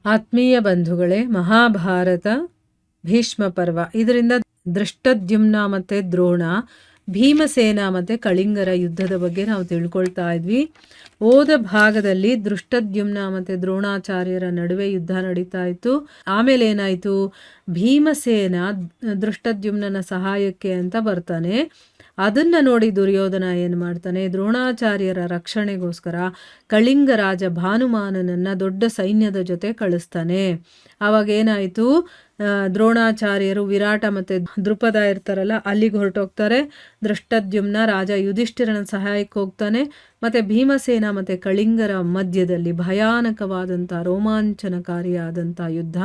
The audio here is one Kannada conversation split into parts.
ಆತ್ಮೀಯ ಬಂಧುಗಳೇ, ಮಹಾಭಾರತ ಭೀಷ್ಮ ಪರ್ವ, ಇದರಿಂದ ದೃಷ್ಟದ್ಯುಮ್ನ ಮತ್ತು ದ್ರೋಣ, ಭೀಮಸೇನ ಮತ್ತು ಕಳಿಂಗರ ಯುದ್ಧದ ಬಗ್ಗೆ ನಾವು ತಿಳ್ಕೊಳ್ತಾ ಇದ್ವಿ. ಹೋದ ಭಾಗದಲ್ಲಿ ದೃಷ್ಟದ್ಯುಮ್ನ ಮತ್ತು ದ್ರೋಣಾಚಾರ್ಯರ ನಡುವೆ ಯುದ್ಧ ನಡೀತಾ ಇತ್ತು. ಆಮೇಲೆ ಏನಾಯಿತು, ಭೀಮಸೇನ ದೃಷ್ಟದ್ಯುಮ್ನನ ಸಹಾಯಕ್ಕೆ ಅಂತ ಬರ್ತಾನೆ. ಅದನ್ನು ನೋಡಿ ದುರ್ಯೋಧನ ಏನು ಮಾಡ್ತಾನೆ, ದ್ರೋಣಾಚಾರ್ಯರ ರಕ್ಷಣೆಗೋಸ್ಕರ ಕಳಿಂಗ ರಾಜ ಭಾನುಮಾನನನ್ನು ದೊಡ್ಡ ಸೈನ್ಯದ ಜೊತೆ ಕಳಿಸ್ತಾನೆ. ಆವಾಗ ಏನಾಯಿತು, ದ್ರೋಣಾಚಾರ್ಯರು ವಿರಾಟ ಮತ್ತು ದೃಪದ ಇರ್ತಾರಲ್ಲ ಅಲ್ಲಿಗೆ ಹೊರಟೋಗ್ತಾರೆ. ದೃಷ್ಟದ್ಯುಮ್ನ ರಾಜ ಯುಧಿಷ್ಠಿರನ ಸಹಾಯಕ್ಕೆ ಹೋಗ್ತಾನೆ. ಮತ್ತು ಭೀಮಸೇನ ಮತ್ತು ಕಳಿಂಗರ ಮಧ್ಯದಲ್ಲಿ ಭಯಾನಕವಾದಂಥ ರೋಮಾಂಚನಕಾರಿಯಾದಂಥ ಯುದ್ಧ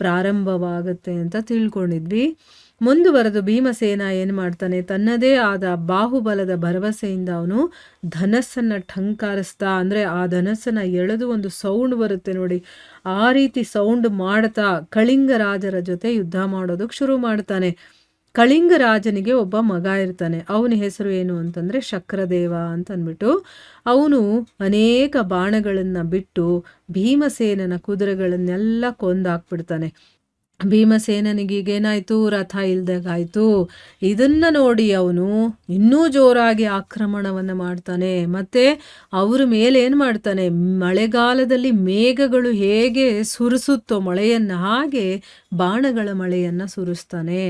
ಪ್ರಾರಂಭವಾಗುತ್ತೆ ಅಂತ ತಿಳ್ಕೊಂಡಿದ್ವಿ. ಮುಂದುವರೆದು ಭೀಮಸೇನ ಏನು ಮಾಡ್ತಾನೆ, ತನ್ನದೇ ಆದ ಬಾಹುಬಲದ ಭರವಸೆಯಿಂದ ಅವನು ಧನಸ್ಸನ್ನು ಠಂಕಾರಿಸ್ತಾ, ಅಂದರೆ ಆ ಧನಸ್ಸನ್ನು ಎಳೆದು ಒಂದು ಸೌಂಡ್ ಬರುತ್ತೆ ನೋಡಿ, ಆ ರೀತಿ ಸೌಂಡ್ ಮಾಡ್ತಾ ಕಳಿಂಗ ರಾಜರ ಜೊತೆ ಯುದ್ಧ ಮಾಡೋದಕ್ಕೆ ಶುರು ಮಾಡ್ತಾನೆ. ಕಳಿಂಗ ರಾಜನಿಗೆ ಒಬ್ಬ ಮಗ ಇರ್ತಾನೆ. ಅವನ ಹೆಸರು ಏನು ಅಂತಂದರೆ ಶಕ್ರದೇವ ಅಂತಂದ್ಬಿಟ್ಟು. ಅವನು ಅನೇಕ ಬಾಣಗಳನ್ನು ಬಿಟ್ಟು ಭೀಮಸೇನನ ಕುದುರೆಗಳನ್ನೆಲ್ಲ ಕೊಂದಾಕ್ಬಿಡ್ತಾನೆ. ಭೀಮಸೇನನಿಗೇನಾಯಿತು, ರಥ ಇಲ್ದಾಗಾಯಿತು. ಇದನ್ನು ನೋಡಿ ಅವನು ಇನ್ನೂ ಜೋರಾಗಿ ಆಕ್ರಮಣವನ್ನು ಮಾಡ್ತಾನೆ. ಮತ್ತು ಅವ್ರ ಮೇಲೆ ಏನು ಮಾಡ್ತಾನೆ, ಮಳೆಗಾಲದಲ್ಲಿ ಮೇಘಗಳು ಹೇಗೆ ಸುರಿಸುತ್ತೋ ಮಳೆಯನ್ನು, ಹಾಗೆ ಬಾಣಗಳ ಮಳೆಯನ್ನು ಸುರಿಸ್ತಾನೆ.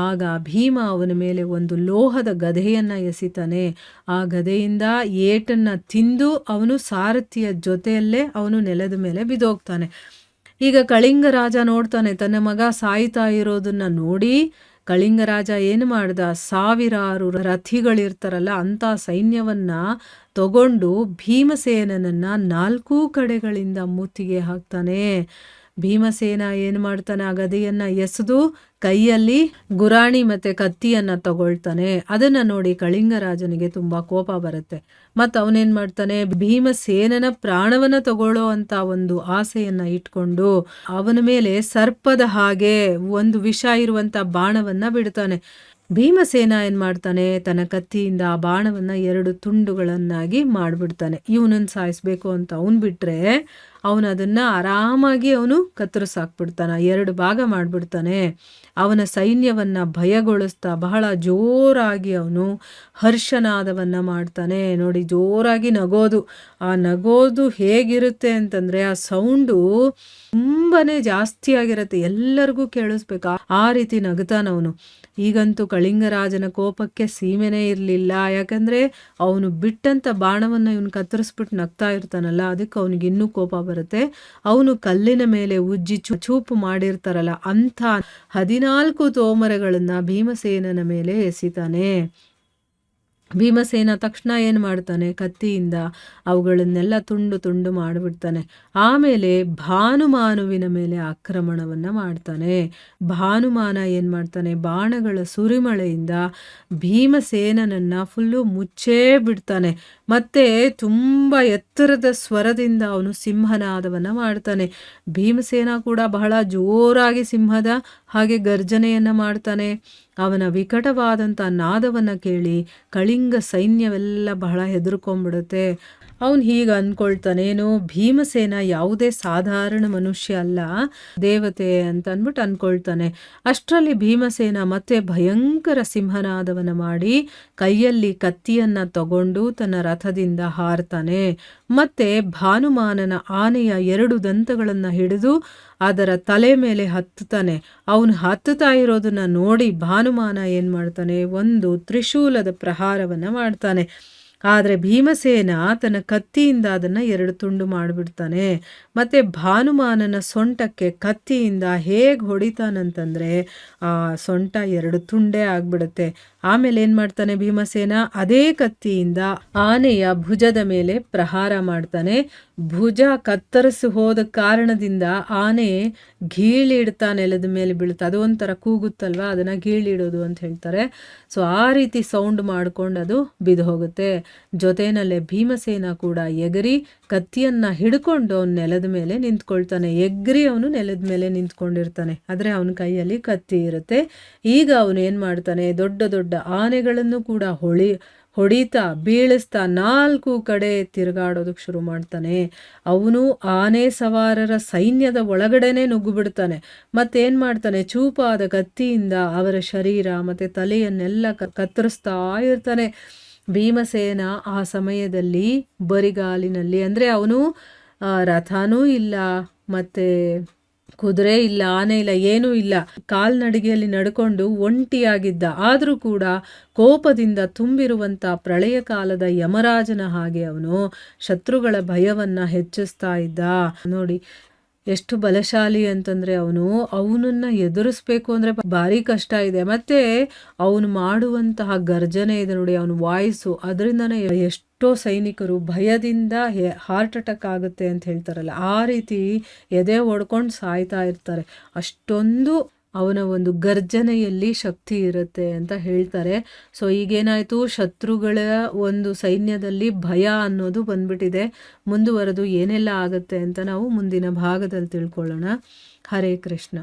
ಆಗ ಭೀಮ ಅವನ ಮೇಲೆ ಒಂದು ಲೋಹದ ಗದೆಯನ್ನು ಎಸಿತಾನೆ. ಆ ಗದೆಯಿಂದ ಏಟನ್ನು ತಿಂದು ಅವನು ಸಾರಥಿಯ ಜೊತೆಯಲ್ಲೇ ಅವನು ನೆಲದ ಮೇಲೆ ಬಿದ್ದೋಗ್ತಾನೆ. ಈಗ ಕಳಿಂಗ ರಾಜ ನೋಡ್ತಾನೆ, ತನ್ನ ಮಗ ಸಾಯ್ತಾ ಇರೋದನ್ನ ನೋಡಿ ಕಳಿಂಗ ರಾಜ ಏನು ಮಾಡ್ದ, ಸಾವಿರಾರು ರಥಿಗಳಿರ್ತಾರಲ್ಲ ಅಂಥ ಸೈನ್ಯವನ್ನು ತಗೊಂಡು ಭೀಮಸೇನನನ್ನು 4 ಕಡೆಗಳಿಂದ ಮುತ್ತಿಗೆ ಹಾಕ್ತಾನೆ. ಭೀಮಸೇನ ಏನು ಮಾಡ್ತಾನೆ, ಆ ಗದೆಯನ್ನು ಎಸೆದು ಕೈಯಲ್ಲಿ ಗುರಾಣಿ ಮತ್ತು ಕತ್ತಿಯನ್ನು ತಗೊಳ್ತಾನೆ. ಅದನ್ನು ನೋಡಿ ಕಳಿಂಗರಾಜನಿಗೆ ತುಂಬ ಕೋಪ ಬರುತ್ತೆ. ಮತ್ತು ಅವನೇನು ಮಾಡ್ತಾನೆ, ಭೀಮಸೇನನ ಪ್ರಾಣವನ್ನು ತಗೊಳ್ಳೋ ಅಂತ ಒಂದು ಆಸೆಯನ್ನು ಇಟ್ಕೊಂಡು ಅವನ ಮೇಲೆ ಸರ್ಪದ ಹಾಗೆ ಒಂದು ವಿಷ ಇರುವಂಥ ಬಾಣವನ್ನು ಬಿಡ್ತಾನೆ. ಭೀಮಸೇನ ಏನು ಮಾಡ್ತಾನೆ, ತನ್ನ ಕತ್ತಿಯಿಂದ ಆ ಬಾಣವನ್ನು 2 ತುಂಡುಗಳನ್ನಾಗಿ ಮಾಡಿಬಿಡ್ತಾನೆ. ಇವನನ್ನು ಸಾಯಿಸ್ಬೇಕು ಅಂತ ಅವನು ಬಿಟ್ಟರೆ ಅವನು ಅದನ್ನು ಆರಾಮಾಗಿ ಅವನು ಕತ್ತರಿಸಾಕ್ಬಿಡ್ತಾನೆ, 2 ಭಾಗ ಮಾಡಿಬಿಡ್ತಾನೆ. ಅವನ ಸೈನ್ಯವನ್ನು ಭಯಗೊಳಿಸ್ತಾ ಬಹಳ ಜೋರಾಗಿ ಅವನು ಹರ್ಷನಾದವನ್ನು ಮಾಡ್ತಾನೆ. ನೋಡಿ, ಜೋರಾಗಿ ನಗೋದು, ಆ ನಗೋದು ಹೇಗಿರುತ್ತೆ ಅಂತಂದರೆ ಆ ಸೌಂಡು ತುಂಬಾ ಜಾಸ್ತಿ ಆಗಿರುತ್ತೆ, ಎಲ್ಲರಿಗೂ ಕೇಳಿಸ್ಬೇಕು, ಆ ರೀತಿ ನಗ್ತಾನವನು. ಈಗಂತೂ ಕಳಿಂಗರಾಜನ ಕೋಪಕ್ಕೆ ಸೀಮೆನೇ ಇರಲಿಲ್ಲ. ಯಾಕಂದರೆ ಅವನು ಬಿಟ್ಟಂಥ ಬಾಣವನ್ನು ಇವನು ಕತ್ತರಿಸ್ಬಿಟ್ಟು ನಗ್ತಾ ಇರ್ತಾನಲ್ಲ, ಅದಕ್ಕೆ ಅವನಿಗೆ ಇನ್ನೂ ಕೋಪ ಬರುತ್ತೆ. ಅವನು ಕಲ್ಲಿನ ಮೇಲೆ ಉಜ್ಜಿ ಚೂಪು ಮಾಡಿರ್ತಾರಲ್ಲ ಅಂಥ 14 ತೋಮರಗಳನ್ನು ಭೀಮಸೇನನ ಮೇಲೆ ಎಸಿತಾನೆ. ಭೀಮಸೇನ ತಕ್ಷಣ ಏನು ಮಾಡ್ತಾನೆ, ಕತ್ತಿಯಿಂದ ಅವುಗಳನ್ನೆಲ್ಲ ತುಂಡು ತುಂಡು ಮಾಡಿಬಿಡ್ತಾನೆ. ಆಮೇಲೆ ಭಾನುಮಾನುವಿನ ಮೇಲೆ ಆಕ್ರಮಣವನ್ನು ಮಾಡ್ತಾನೆ. ಭಾನುಮಾನ ಏನು ಮಾಡ್ತಾನೆ, ಬಾಣಗಳ ಸುರಿಮಳೆಯಿಂದ ಭೀಮಸೇನನನ್ನು ಫುಲ್ಲು ಮುಚ್ಚೇ ಬಿಡ್ತಾನೆ. ಮತ್ತು ತುಂಬ ಎತ್ತರದ ಸ್ವರದಿಂದ ಅವನು ಸಿಂಹನಾದವನ್ನು ಮಾಡ್ತಾನೆ. ಭೀಮಸೇನ ಕೂಡ ಬಹಳ ಜೋರಾಗಿ ಸಿಂಹದ ಹಾಗೆ ಗರ್ಜನೆಯನ್ನು ಮಾಡ್ತಾನೆ. ಅವನ ವಿಕಟವಾದಂಥ ನಾದವನ್ನು ಕೇಳಿ ಕಳಿಂಗ ಸೈನ್ಯವೆಲ್ಲ ಬಹಳ ಹೆದರ್ಕೊಂಡ್ಬಿಡುತ್ತೆ. ಅವನು ಹೀಗೆ ಅಂದ್ಕೊಳ್ತಾನೇನು, ಭೀಮಸೇನ ಯಾವುದೇ ಸಾಧಾರಣ ಮನುಷ್ಯ ಅಲ್ಲ, ದೇವತೆ ಅಂತ ಅಂದ್ಬಿಟ್ಟು ಅಂದ್ಕೊಳ್ತಾನೆ. ಅಷ್ಟರಲ್ಲಿ ಭೀಮಸೇನ ಮತ್ತೆ ಭಯಂಕರ ಸಿಂಹನಾದವನ್ನು ಮಾಡಿ ಕೈಯಲ್ಲಿ ಕತ್ತಿಯನ್ನು ತಗೊಂಡು ತನ್ನ ರಥದಿಂದ ಹಾರ್ತಾನೆ. ಮತ್ತು ಭಾನುಮಾನನ ಆನೆಯ 2 ದಂತಗಳನ್ನು ಹಿಡಿದು ಅದರ ತಲೆ ಮೇಲೆ ಹತ್ತುತ್ತಾನೆ. ಅವನು ಹತ್ತುತ್ತಾ ಇರೋದನ್ನು ನೋಡಿ ಭಾನುಮಾನ ಏನು ಮಾಡ್ತಾನೆ, ಒಂದು ತ್ರಿಶೂಲದ ಪ್ರಹಾರವನ್ನು ಮಾಡ್ತಾನೆ. ಆದರೆ ಭೀಮಸೇನ ತನ್ನ ಕತ್ತಿಯಿಂದ ಅದನ್ನು 2 ತುಂಡು ಮಾಡಿಬಿಡ್ತಾನೆ. ಮತ್ತು ಭಾನುಮಾನನ ಸೊಂಟಕ್ಕೆ ಕತ್ತಿಯಿಂದ ಹೇಗೆ ಹೊಡಿತಾನಂತಂದರೆ ಆ ಸೊಂಟ 2 ತುಂಡೇ ಆಗಿಬಿಡುತ್ತೆ. ಆಮೇಲೆ ಏನು ಮಾಡ್ತಾನೆ ಭೀಮಸೇನ, ಅದೇ ಕತ್ತಿಯಿಂದ ಆನೆಯ ಭುಜದ ಮೇಲೆ ಪ್ರಹಾರ ಮಾಡ್ತಾನೆ. ಭುಜ ಕತ್ತರಿಸಿ ಹೋದ ಕಾರಣದಿಂದ ಆನೆ ಗೀಳಿಡ್ತಾ ನೆಲದ ಮೇಲೆ ಬೀಳುತ್ತೆ. ಅದು ಒಂಥರ ಕೂಗುತ್ತಲ್ವ, ಅದನ್ನು ಗೀಳಿಡೋದು ಅಂತ ಹೇಳ್ತಾರೆ. ಸೊ ಆ ರೀತಿ ಸೌಂಡ್ ಮಾಡ್ಕೊಂಡು ಅದು ಬಿದ್ದು ಹೋಗುತ್ತೆ. ಜೊತೆಯಲ್ಲೇ ಭೀಮಸೇನ ಕೂಡ ಎಗರಿ ಕತ್ತಿಯನ್ನು ಹಿಡ್ಕೊಂಡು ಅವನು ನೆಲದ ಮೇಲೆ ನಿಂತ್ಕೊಳ್ತಾನೆ. ಎಗ್ರಿ ಅವನು ನೆಲದ ಮೇಲೆ ನಿಂತ್ಕೊಂಡಿರ್ತಾನೆ, ಆದರೆ ಅವನ ಕೈಯಲ್ಲಿ ಕತ್ತಿ ಇರುತ್ತೆ. ಈಗ ಅವನು ಏನು ಮಾಡ್ತಾನೆ, ದೊಡ್ಡ ದೊಡ್ಡ ಆನೆಗಳನ್ನು ಕೂಡ ಹೊಡಿತಾ ಬೀಳಿಸ್ತಾ 4 ಕಡೆ ತಿರುಗಾಡೋದಕ್ಕೆ ಶುರು ಮಾಡ್ತಾನೆ. ಅವನು ಆನೆ ಸವಾರರ ಸೈನ್ಯದ ಒಳಗಡೆನೆ ನುಗ್ಗಿಬಿಡ್ತಾನೆ. ಮತ್ತೇನು ಮಾಡ್ತಾನೆ, ಚೂಪಾದ ಕತ್ತಿಯಿಂದ ಅವರ ಶರೀರ ಮತ್ತು ತಲೆಯನ್ನೆಲ್ಲ ಕತ್ತರಿಸ್ತಾ ಇರ್ತಾನೆ. ಭೀಮಸೇನ ಆ ಸಮಯದಲ್ಲಿ ಬರಿಗಾಲಿನಲ್ಲಿ, ಅಂದರೆ ಅವನು ರಥನೂ ಇಲ್ಲ, ಮತ್ತು ಕುದುರೆ ಇಲ್ಲ, ಆನೆ ಇಲ್ಲ, ಏನೂ ಇಲ್ಲ, ಕಾಲ್ನಡಿಗೆಯಲ್ಲಿ ನಡ್ಕೊಂಡು ಒಂಟಿಯಾಗಿದ್ದ. ಆದರೂ ಕೂಡ ಕೋಪದಿಂದ ತುಂಬಿರುವಂಥ ಪ್ರಳಯ ಕಾಲದ ಯಮರಾಜನ ಹಾಗೆ ಅವನು ಶತ್ರುಗಳ ಭಯವನ್ನು ಹೆಚ್ಚಿಸ್ತಾ ಇದ್ದ. ನೋಡಿ ಎಷ್ಟು ಬಲಶಾಲಿ ಅಂತಂದರೆ ಅವನನ್ನು ಎದುರಿಸ್ಬೇಕು ಅಂದರೆ ಭಾರಿ ಕಷ್ಟ ಇದೆ. ಮತ್ತು ಅವನು ಮಾಡುವಂತಹ ಗರ್ಜನೆ ಇದೆ ನೋಡಿ, ಅವನ ವಾಯ್ಸು, ಅದರಿಂದನೇ ಎಷ್ಟೋ ಸೈನಿಕರು ಭಯದಿಂದ ಹಾರ್ಟ್ ಅಟ್ಯಾಕ್ ಆಗುತ್ತೆ ಅಂತ ಹೇಳ್ತಾರಲ್ಲ, ಆ ರೀತಿ ಎದೆ ಹೊಡ್ಕೊಂಡು ಸಾಯ್ತಾ ಇರ್ತಾರೆ. ಅಷ್ಟೊಂದು ಅವನ ಒಂದು ಗರ್ಜನೆಯಲ್ಲಿ ಶಕ್ತಿ ಇರುತ್ತೆ ಅಂತ ಹೇಳ್ತಾರೆ. ಸೊ ಈಗೇನಾಯಿತು, ಶತ್ರುಗಳ ಒಂದು ಸೈನ್ಯದಲ್ಲಿ ಭಯ ಅನ್ನೋದು ಬಂದ್ಬಿಟ್ಟಿದೆ. ಮುಂದುವರೆದು ಏನೆಲ್ಲ ಆಗುತ್ತೆ ಅಂತ ನಾವು ಮುಂದಿನ ಭಾಗದಲ್ಲಿ ತಿಳ್ಕೊಳ್ಳೋಣ. ಹರೇ ಕೃಷ್ಣ.